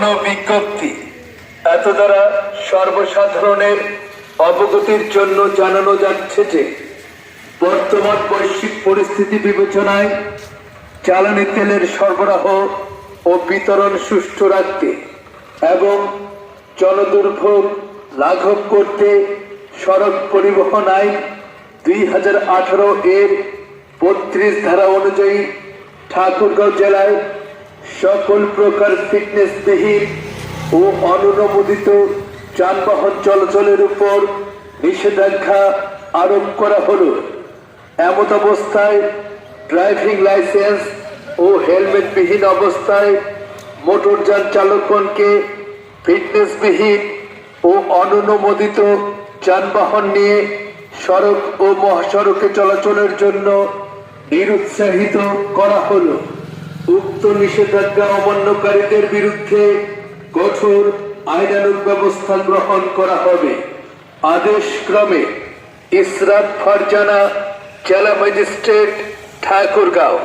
গণবিজ্ঞপ্তি। এত দ্বারা সর্বসাধারণের অবগতির জন্য জানানো যাচ্ছে যে বর্তমান বৈশ্বিক পরিস্থিতি বিবেচনায় জ্বালানি তেলের সরবরাহ ও বিতরণ সুষ্ঠু রাখতে এবং জনদুর্ভোগ লাঘব করতে সড়ক পরিবহন আইন 2018 এর 32 ধারা অনুযায়ী ঠাকুরগাঁও জেলায় সকল প্রকার ফিটনেসবিহীন ও অনুমোদিত যানবাহন চলাচলের উপর নিষেধাজ্ঞা আরোপ করা হলো। এমত অবস্থায় ড্রাইভিং লাইসেন্স ও হেলমেটবিহীন অবস্থায় মোটরযান চালকগণকে ফিটনেসবিহীন ও অনুমোদিত যানবাহন নিয়ে সড়ক ও মহাসড়কে চলাচলের জন্য নিরুৎসাহিত করা হলো। উক্ত নিষেধাজ্ঞা অমান্যকারীদের বিরুদ্ধে কঠোর আইনানুগ ব্যবস্থা গ্রহণ করা হবে। আদেশ ক্রমে ইসরাত ফারজানা, জেলা ম্যাজিস্ট্রেট, ঠাকুরগাঁও।